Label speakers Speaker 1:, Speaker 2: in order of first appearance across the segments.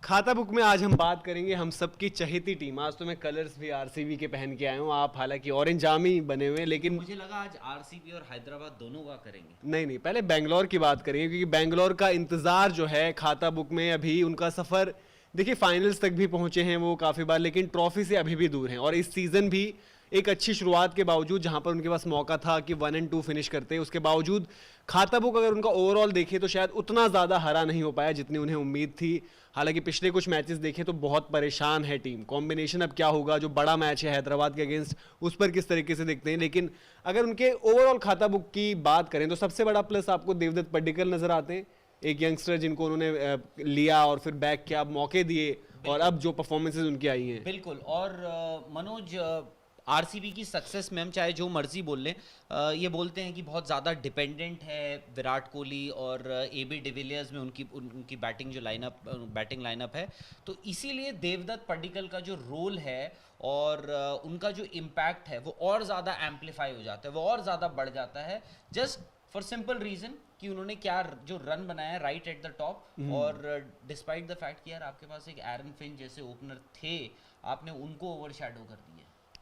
Speaker 1: खाता बुक में आज हम बात करेंगे हम सबकी चहेती टीम। आज तो मैं कलर्स भी आरसीबी के पहन के आया हूँ, आप हालांकि ऑरेंज आर्मी बने हुए हैं, लेकिन
Speaker 2: मुझे लगा आज आरसीबी और हैदराबाद दोनों का करेंगे।
Speaker 1: नहीं नहीं, पहले बेंगलोर की बात करेंगे क्योंकि बेंगलोर का इंतजार जो है खाता बुक में, अभी उनका सफर देखिए फाइनल्स तक भी पहुंचे हैं वो काफी बार, लेकिन ट्रॉफी से अभी भी दूर हैं। और इस सीजन भी एक अच्छी शुरुआत के बावजूद, जहां पर उनके पास मौका था कि 1 और 2 फिनिश करते, उसके बावजूद खाता बुक अगर उनका ओवरऑल देखे तो शायद उतना ज़्यादा हरा नहीं हो पाया जितनी उन्हें उम्मीद थी। हालांकि पिछले कुछ मैचेस देखे तो बहुत परेशान है टीम। कॉम्बिनेशन अब क्या होगा, जो बड़ा मैच है हैदराबाद के अगेंस्ट, उस पर किस तरीके से देखते हैं। लेकिन अगर उनके ओवरऑल खाता बुक की बात करें तो सबसे बड़ा प्लस आपको देवदत्त पड्डीकल नजर आते हैं, एक यंगस्टर जिनको उन्होंने लिया और फिर बैक किया, मौके दिए, और अब जो परफॉर्मेंसेज उनकी आई हैं।
Speaker 2: बिल्कुल। और मनोज, आरसीबी की सक्सेस में हम चाहे जो मर्जी बोल लें, ये बोलते हैं कि बहुत ज़्यादा डिपेंडेंट है विराट कोहली और एबी डिविलियर्स में उनकी बैटिंग जो बैटिंग लाइनअप है। तो इसीलिए देवदत्त पड्डीकल का जो रोल है और उनका जो इम्पैक्ट है वो और ज़्यादा एम्पलीफाई हो जाता है, वो और ज़्यादा बढ़ जाता है, जस्ट फॉर सिंपल रीजन कि उन्होंने क्या जो रन बनाया है राइट एट द टॉप। और डिस्पाइट द फैक्ट कि यार आपके पास एक एरन फिंच जैसे ओपनर थे, आपने उनको ओवरशैडो कर दिया।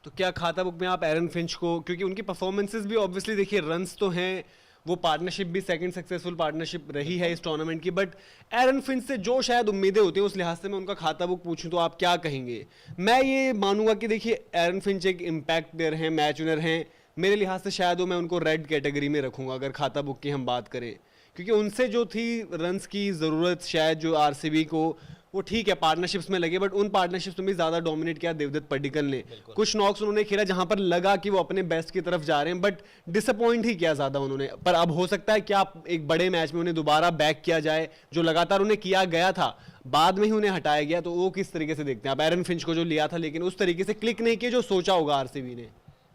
Speaker 1: तो क्या खाता बुक में आप एरन फिंच को, क्योंकि उनकी परफॉर्मेंसेस भी ऑब्वियसली देखिए, रन्स तो हैं, वो पार्टनरशिप भी सेकंड सक्सेसफुल पार्टनरशिप रही है इस टूर्नामेंट की, बट एरन फिंच से जो शायद उम्मीदें होती हैं उस लिहाज से मैं उनका खाता बुक पूछूं तो आप क्या कहेंगे? मैं ये मानूंगा कि देखिए एरन फिंच एक इम्पैक्ट प्लेयर हैं, मैच विनर हैं, मेरे लिहाज से शायद वो मैं उनको रेड कैटेगरी में रखूंगा अगर खाता बुक की हम बात करें, क्योंकि उनसे जो थी रन्स की ज़रूरत शायद जो आरसीबी को, वो ठीक है पार्टनरशिप्स में लगे, बट उन पार्टनरशिप्स में भी ज़्यादा डोमिनेट किया देवदत्त पड्डीकल ने। कुछ नॉक्स उन्होंने खेला जहां पर लगा कि वो अपने बेस्ट की तरफ जा रहे हैं, बट डिसअपॉइंट ही किया ज़्यादा उन्होंने। पर अब हो सकता है कि आप एक बड़े मैच में उन्हें दोबारा बैक किया जाए, जो लगातार उन्हें किया गया था, बाद में ही उन्हें हटाया गया, तो वो किस तरीके से देखते हैं आप? एरन फिंच को जो लिया था लेकिन उस तरीके से क्लिक नहीं किया जो सोचा होगा आरसीबी ने।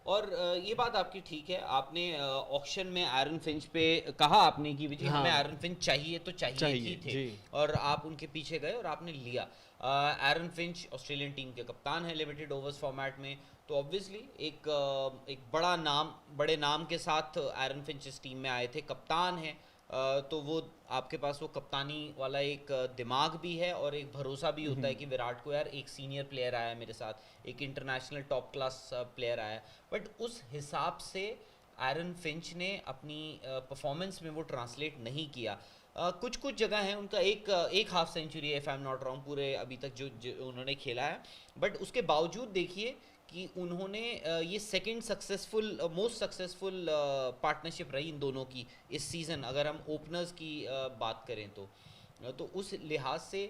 Speaker 2: और ये बात आपकी ठीक है, आपने ऑक्शन में एरन फिंच पे कहा आपने कि विजय हमें एरन फिंच चाहिए तो चाहिए ही थे, और आप उनके पीछे गए और आपने लिया। एरन फिंच ऑस्ट्रेलियन टीम के कप्तान है लिमिटेड ओवर्स फॉर्मेट में, तो ऑब्वियसली एक बड़े नाम के साथ एरन फिंच इस टीम में आए थे, कप्तान है। तो वो आपके पास वो कप्तानी वाला एक दिमाग भी है और एक भरोसा भी होता है कि विराट को यार एक सीनियर प्लेयर आया है मेरे साथ, एक इंटरनेशनल टॉप क्लास प्लेयर आया है। बट उस हिसाब से एरन फिंच ने अपनी परफॉर्मेंस में वो ट्रांसलेट नहीं किया। कुछ जगह है उनका एक हाफ सेंचुरी है, if I am not wrong, पूरे अभी तक जो उन्होंने खेला है, बट उसके बावजूद देखिए कि उन्होंने ये मोस्ट सक्सेसफुल पार्टनरशिप रही इन दोनों की इस सीज़न, अगर हम ओपनर्स की बात करें तो उस लिहाज से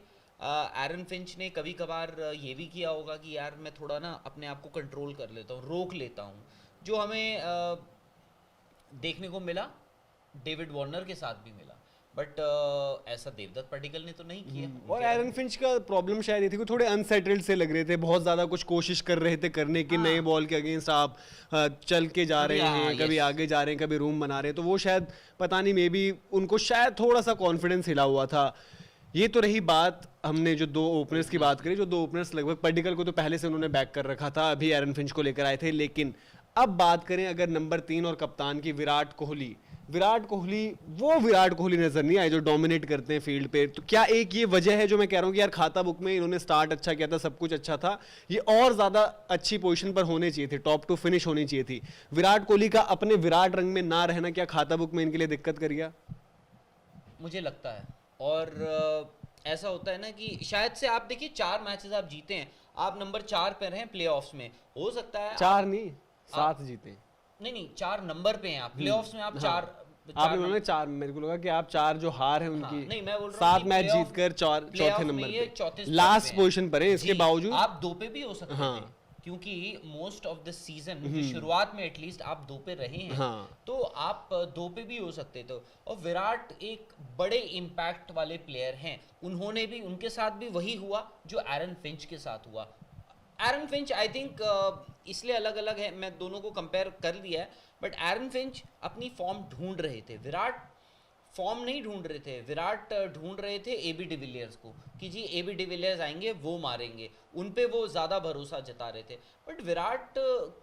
Speaker 2: एरन फिंच ने कभी कभार ये भी किया होगा कि यार मैं थोड़ा ना अपने आप को कंट्रोल कर लेता हूँ, रोक लेता हूँ, जो हमें देखने को मिला डेविड वार्नर के साथ भी मिला। बट ऐसा देवदत्त पड्डीकल ने तो नहीं किया।
Speaker 1: और एरन फिंच का प्रॉब्लम शायद ये थी कि थोड़े अनसेटल्ड से लग रहे थे, बहुत ज़्यादा कुछ कोशिश कर रहे थे करने की, नए बॉल के अगेंस्ट आप चल के जा रहे हैं, कभी आगे जा रहे हैं, कभी रूम बना रहे हैं, तो वो शायद पता नहीं, मे बी उनको शायद थोड़ा सा कॉन्फिडेंस हिला हुआ था। ये तो रही बात, हमने जो दो ओपनर्स की बात करी, जो दो ओपनर्स लगभग पड्डीकल को तो पहले से उन्होंने बैक कर रखा था, अभी एरन फिंच को लेकर आए थे। लेकिन अब बात करें अगर नंबर 3 और कप्तान की, विराट कोहली वो विराट कोहली नजर नहीं आए जो डोमिनेट करते हैं फील्ड पे। तो क्या एक ये वजह है जो मैं कह रहा हूं कि यार खाता बुक में इन्होंने स्टार्ट अच्छा किया था, सब कुछ अच्छा था, ये और ज्यादा अच्छी पोजीशन पर होने चाहिए थे, टॉप 2 फिनिश होनी चाहिए थी। विराट कोहली का अपने विराट रंग में ना रहना क्या खाता बुक में इनके लिए दिक्कत कर गया?
Speaker 2: मुझे लगता है। और ऐसा होता है ना कि शायद से आप देखिए 4 मैचेस आप जीते हैं, आप नंबर 4 पे रहे प्लेऑफ्स में, हो सकता है
Speaker 1: 4 नहीं 7 जीते।
Speaker 2: नहीं 4 नंबर पे हैं आप प्लेऑफ्स में, आप 4
Speaker 1: आपने बोला 4, मेरे को लगा कि आप 4 जो हार है उनकी,
Speaker 2: नहीं मैं बोल रहा हूं
Speaker 1: 7 मैच जीतकर चौथे नंबर पे, लास्ट पोजीशन पर है, इसके बावजूद
Speaker 2: आप 2 पे भी हो सकते थे, क्योंकि मोस्ट ऑफ द सीजन शुरुआत में एटलीस्ट आप 2 पे रहे हैं, तो आप 2 पे भी हो सकते थे। और विराट एक बड़े इम्पैक्ट वाले प्लेयर हैं, उनके साथ भी वही हुआ जो एरन फिंच के साथ हुआ। एरन फिंच आई थिंक इसलिए अलग अलग है, मैं दोनों को कंपेयर कर लिया है, बट एरन फिंच अपनी फॉर्म ढूंढ रहे थे, विराट फॉर्म नहीं ढूंढ रहे थे। विराट ढूंढ रहे थे एबी डिविलियर्स को कि जी एबी डिविलियर्स आएंगे वो मारेंगे, उन पे वो ज़्यादा भरोसा जता रहे थे। बट विराट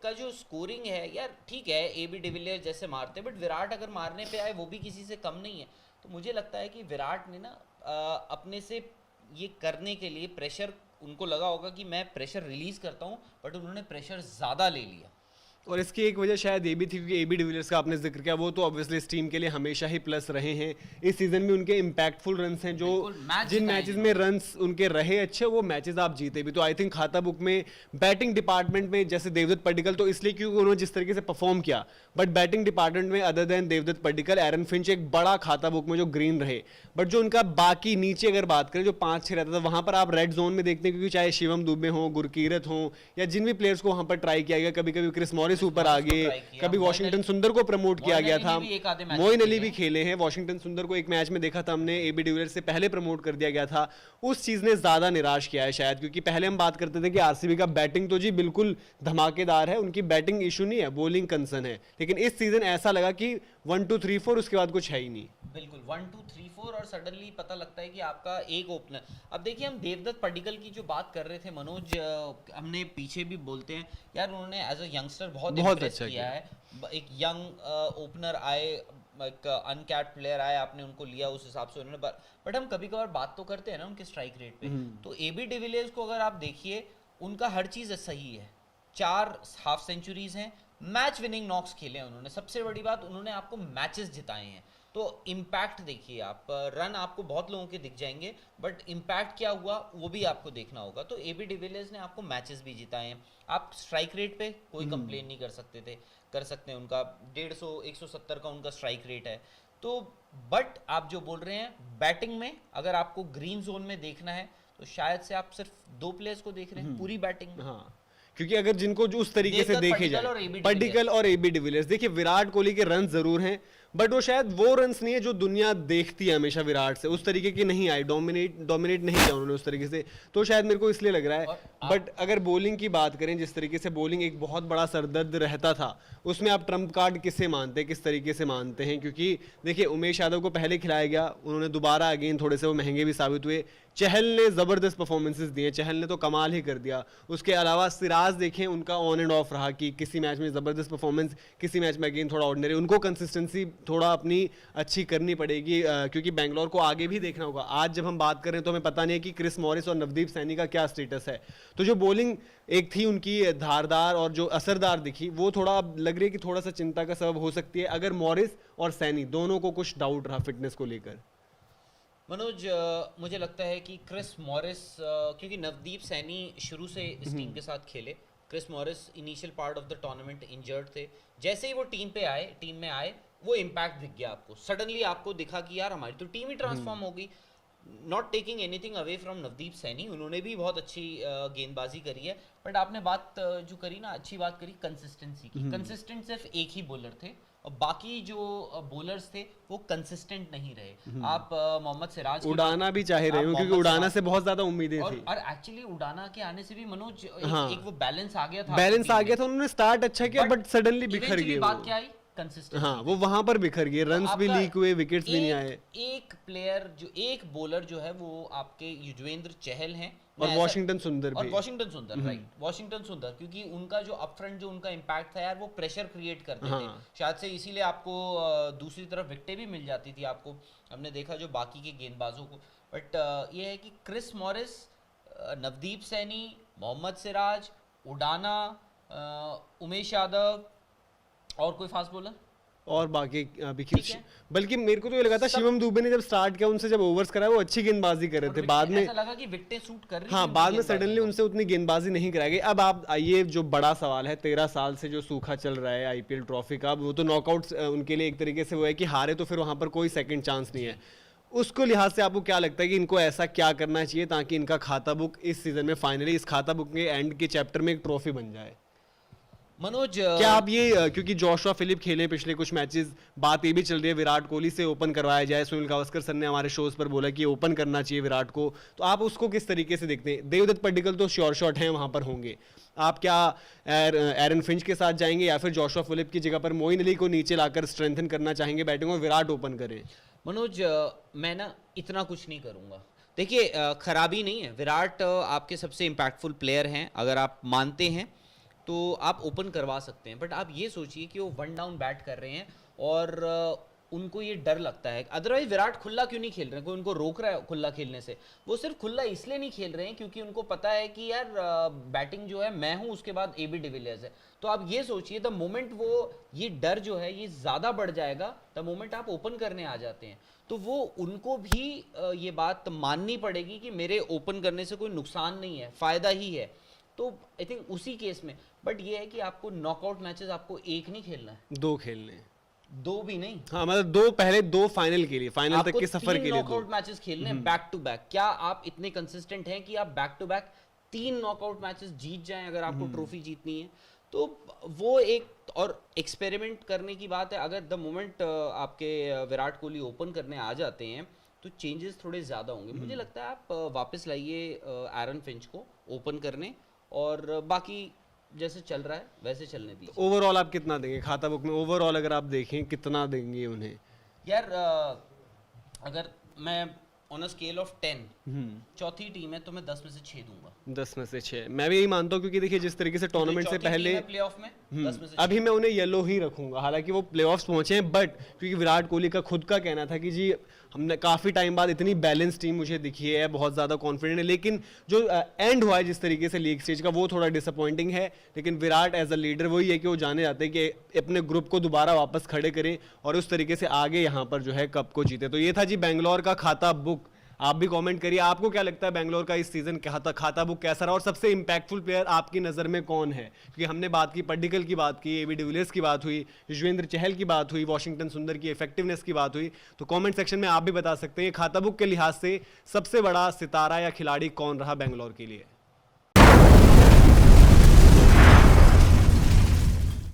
Speaker 2: का जो स्कोरिंग है यार, ठीक है एबी डिविलियर्स जैसे मारते, बट विराट अगर मारने पे आए वो भी किसी से कम नहीं है। तो मुझे लगता है कि विराट ने ना अपने से ये करने के लिए प्रेशर उनको लगा होगा कि मैं प्रेशर रिलीज करता हूँ, बट उन्होंने प्रेशर ज़्यादा ले लिया।
Speaker 1: और इसकी एक वजह शायद ये भी थी क्योंकि एबी डिविलियर्स का आपने जिक्र किया, वो तो ऑब्वियसली इस टीम के लिए हमेशा ही प्लस रहे हैं। इस सीजन में उनके इम्पैक्टफुल रन्स हैं, जो जिन मैचेस में रन्स उनके रहे अच्छे वो मैचेस आप जीते भी। तो आई थिंक खाता बुक में बैटिंग डिपार्टमेंट में जैसे देवदत्त पड्डीकल तो इसलिए क्योंकि उन्होंने जिस तरीके से परफॉर्म किया, बट बैटिंग डिपार्टमेंट में other than Devdutt Padikkal Aaron Finch एक बड़ा खाता बुक में जो ग्रीन रहे। बट जो उनका बाकी नीचे अगर बात करें जो 5-6 रहता था, वहां पर आप रेड जोन में देखते हैं क्योंकि चाहे शिवम दुबे हो, गुरकीरत हो, या जिन भी प्लेयर्स को वहां पर ट्राई किया गया, कभी कभी क्रिस मॉरिस ऊपर आ गए, कभी वॉशिंगटन सुंदर को प्रमोट किया गया था, मोइन अली भी खेले हैं। वॉशिंगटन सुंदर को एक मैच में देखा था हमने, एबी डिविलियर्स से पहले प्रमोट कर दिया गया था। उस चीज ने ज्यादा निराश किया है शायद, क्योंकि पहले हम बात करते थे कि आरसीबी का बैटिंग तो जी बिल्कुल धमाकेदार है, उनकी बैटिंग इशू नहीं है, बॉलिंग कंसर्न है। लेकिन इस सीजन ऐसा लगा कि 1 2 3 4 उसके बाद कुछ है ही नहीं।
Speaker 2: बिल्कुल 1 2 3 4 और सडनली पता लगता है कि आपका एक ओपनर। अब देखिए हम देवदत्त पड्डीकल की जो बात कर रहे थे मनोज, हमने पीछे भी बोलते हैं यार उन्होंने एज अ यंगस्टर बहुत अच्छा किया है। एक यंग ओपनर आए, एक अनकैप्ड प्लेयर आए, आपने उनको लिया, उस हिसाब से उन्होंने। बट हम कभी कभार बात तो करते हैं ना उनके स्ट्राइक रेट पे, तो एबी डिविलियर्स को अगर आप देखिए उनका हर चीज़ सही है। 4 हाफ सेंचुरीज हैं, मैच विनिंग नॉक्स खेले हैं उन्होंने, सबसे बड़ी बात उन्होंने आपको मैचेस जिताए हैं। तो इम्पैक्ट देखिए आप, रन आपको बहुत लोगों के दिख जाएंगे, बट इम्पैक्ट क्या हुआ वो भी आपको देखना होगा। तो एबी डिविलियर्स ने आपको मैचेस भी जिताए हैं। आप स्ट्राइक रेट पे कोई कंप्लेन नहीं कर सकते हैं, उनका 150 170 का उनका स्ट्राइक रेट है। तो बट आप जो बोल रहे हैं बैटिंग में अगर आपको ग्रीन जोन में देखना है तो शायद से आप सिर्फ 2 प्लेयर्स को देख रहे हैं पूरी बैटिंग में।
Speaker 1: हाँ, क्योंकि अगर जिनको जो उस तरीके से देखे जाए, पड्डीकल और एबी डिविलियर्स, देखिए विराट कोहली के रन जरूर हैं, बट वो शायद वो रन्स नहीं है जो दुनिया देखती है हमेशा विराट से, उस तरीके की नहीं आई, डोमिनेट नहीं किया उन्होंने उस तरीके से, तो शायद मेरे को इसलिए लग रहा है। बट अगर बॉलिंग की बात करें, जिस तरीके से बॉलिंग एक बहुत बड़ा सरदर्द रहता था, उसमें आप ट्रम्प कार्ड किसे मानते हैं, किस तरीके से मानते हैं? क्योंकि देखिए उमेश यादव को पहले खिलाया गया, उन्होंने दोबारा अगेन थोड़े से वो महंगे भी साबित हुए। चहल ने जबरदस्त परफॉर्मेंसेस दिए, चहल ने तो कमाल ही कर दिया। उसके अलावा सिराज देखें, उनका ऑन एंड ऑफ रहा कि किसी मैच में जबरदस्त परफॉर्मेंस, किसी मैच में अगेन थोड़ा ऑर्डिनरी। उनको कंसिस्टेंसी थोड़ा अपनी अच्छी करनी पड़ेगी, क्योंकि बैंगलोर को आगे भी देखना होगा। आज जब हम बात कर रहे हैं तो हमें पता नहीं है कि क्रिस मॉरिस और नवदीप सैनी का क्या स्टेटस है। तो जो बॉलिंग एक थी उनकी धारदार और जो असरदार दिखी, वो थोड़ा लग रही है कि थोड़ा सा चिंता का सबब हो सकती है अगर मॉरिस और सैनी दोनों को कुछ डाउट रहा फिटनेस को लेकर।
Speaker 2: मनोज, मुझे लगता है कि क्रिस मॉरिस, क्योंकि नवदीप सैनी शुरू से इस टीम के साथ खेले, Chris Morris initial part of the tournament injured थे, जैसे ही वो टीम में आए वो इम्पैक्ट दिख गया आपको, सडनली आपको दिखा कि यार हमारी तो टीम ही ट्रांसफॉर्म हो गई। Not taking anything away from Navdeep Saini, उन्होंने भी बहुत अच्छी गेंदबाजी करी है, बट आपने बात जो करी ना, अच्छी बात करी कंसिस्टेंसी की। कंसिस्टेंट सिर्फ एक ही बॉलर थे और बाकी जो बॉलर्स थे वो कंसिस्टेंट नहीं रहे। आप मोहम्मद सिराज
Speaker 1: उड़ाना भी चाहे रहे हो, क्योंकि उड़ाना से बहुत ज्यादा उम्मीदें थी,
Speaker 2: और एक्चुअली उड़ाना के आने से भी मनोज एक वो बैलेंस आ गया था,
Speaker 1: उन्होंने स्टार्ट अच्छा किया बट सडनली बिखर गए।
Speaker 2: बात क्या आई? कंसिस्टेंसी।
Speaker 1: हाँ, वो वहां पर बिखर गए, रन्स भी लीक हुए, विकेट्स भी नहीं आए।
Speaker 2: एक प्लेयर जो एक बॉलर जो है वो आपके युजवेंद्र चहल हैं
Speaker 1: और वॉशिंगटन सुंदर भी,
Speaker 2: राइट, वॉशिंगटन सुंदर, क्योंकि उनका जो अप फ्रंट जो उनका इम्पैक्ट था यार, वो प्रेशर क्रिएट करते थे, शायद से इसीलिए आपको दूसरी तरफ विकेटें भी मिल जाती थी आपको, हमने देखा जो बाकी के गेंदबाजों को। बट ये है कि क्रिस मॉरिस, नवदीप सैनी, मोहम्मद सिराज, उडाना, उमेश यादव और कोई फास्ट बॉलर
Speaker 1: और बाकी बल्कि मेरे को तो ये लगा था शिवम दुबे ने जब स्टार्ट किया, उनसे जब ओवर्स कराया वो अच्छी गेंदबाजी कर रहे थे, बाद में
Speaker 2: ऐसा लगा कि विकेटें शूट कर रही थी।
Speaker 1: हाँ, बाद में सडनली उनसे उतनी गेंदबाजी नहीं कराई गई। अब आप आइए, जो बड़ा सवाल है, 13 साल से जो सूखा चल रहा है आईपीएल ट्रॉफी का, वो तो नॉकआउट उनके लिए एक तरीके से वो है कि हारे तो फिर वहां पर कोई सेकंड चांस नहीं है। उसको लिहाज से आपको क्या लगता है कि इनको ऐसा क्या करना चाहिए ताकि इनका खाता बुक इस सीजन में फाइनली इस खाता बुक के एंड के चैप्टर में एक ट्रॉफी बन जाए?
Speaker 2: मनोज,
Speaker 1: क्या आप ये, क्योंकि जोशुआ फिलिप खेले पिछले कुछ मैचेस, बात ये भी चल रही है विराट कोहली से ओपन करवाया जाए, सुनील गावस्कर सर ने हमारे शोज पर बोला कि ओपन करना चाहिए विराट को, तो आप उसको किस तरीके से देखते हैं? देवदत्त पड्डीकल तो श्योर शॉट हैं वहां पर होंगे, आप क्या एरन फिंच के साथ जाएंगे या फिर जोशुआ फिलिप की जगह पर मोइन अली को नीचे लाकर स्ट्रेंथन करना चाहेंगे बैटिंग और विराट ओपन करें?
Speaker 2: मनोज, मैं ना इतना कुछ नहीं करूंगा। देखिए, खराबी नहीं है, विराट आपके सबसे इम्पैक्टफुल प्लेयर हैं, अगर आप मानते हैं तो आप ओपन करवा सकते हैं, बट आप ये सोचिए कि वो 1 डाउन बैट कर रहे हैं और उनको ये डर लगता है। अदरवाइज विराट खुला क्यों नहीं खेल रहे हैं, कोई उनको रोक रहा है खुला खेलने से? वो सिर्फ खुला इसलिए नहीं खेल रहे हैं क्योंकि उनको पता है कि यार बैटिंग जो है मैं हूं, उसके बाद AB डिविलियर्स है। तो आप ये सोचिए, द मोमेंट वो ये डर जो है ये ज़्यादा बढ़ जाएगा, द मोमेंट आप ओपन करने आ जाते हैं, तो वो उनको भी ये बात माननी पड़ेगी कि मेरे ओपन करने से कोई नुकसान नहीं है, फ़ायदा ही है। तो आई थिंक उसी केस में, बट ये है कि आपको नॉकआउट मैचेस आपको एक नहीं खेलना है,
Speaker 1: 2 खेलने हैं।
Speaker 2: 2 भी नहीं।
Speaker 1: हाँ मतलब 2 पहले, 2 फाइनल के लिए, फाइनल तक के सफर के लिए 2
Speaker 2: नॉकआउट मैचेस खेलने हैं बैक टू बैक। क्या आप इतने कंसिस्टेंट हैं कि आप back to back 3 knockout matches जीत जाएं अगर आपको ट्रॉफी जीतनी है? तो वो एक और एक्सपेरिमेंट करने की बात है। अगर द मोमेंट आपके विराट कोहली ओपन करने आ जाते हैं तो चेंजेस थोड़े ज़्यादा होंगे। मुझे लगता है आप वापस लाइए एरन फिंच को ओपन करने, और बाकी जैसे चल रहा है वैसे चलने दीजिए।
Speaker 1: ओवरऑल आप कितना देंगे खाता बुक में? ओवरऑल अगर आप देखें कितना देंगे उन्हें?
Speaker 2: यार अगर मैं ऑन अ स्केल ऑफ 10 चौथी टीम है तो मैं 10 में से 6 दूंगा।
Speaker 1: 10 में से 6 मैं भी यही मानता हूँ, क्योंकि देखिए जिस तरीके से टूर्नामेंट से पहले
Speaker 2: प्लेऑफ में 10 में से
Speaker 1: अभी मैं उन्हें येलो ही रखूंगा, हालांकि वो प्लेऑफ्स पहुंचे हैं, बट क्योंकि विराट कोहली का खुद का कहना था कि जी हमने काफ़ी टाइम बाद इतनी बैलेंस टीम मुझे दिखी है, बहुत ज़्यादा कॉन्फिडेंट है, लेकिन जो एंड हुआ है जिस तरीके से लीग स्टेज का वो थोड़ा डिसअपॉइंटिंग है। लेकिन विराट एज अ लीडर वही है कि वो जाने जाते हैं कि अपने ग्रुप को दोबारा वापस खड़े करें और उस तरीके से आगे यहाँ पर जो है कप को जीते। तो ये था जी बेंगलोर का खाता बुक। आप भी कमेंट करिए आपको क्या लगता है बेंगलोर का इस सीजन खाता बुक कैसा रहा, और सबसे इंपैक्टफुल प्लेयर आपकी नज़र में कौन है? क्योंकि हमने बात की पड्डिकल की बात की, AB डिविलियर्स की बात हुई, युजवेंद्र चहल की बात हुई, वॉशिंगटन सुंदर की इफेक्टिवनेस की बात हुई। तो कमेंट सेक्शन में आप भी बता सकते हैं खाता बुक के लिहाज से सबसे बड़ा सितारा या खिलाड़ी कौन रहा बेंगलोर के लिए।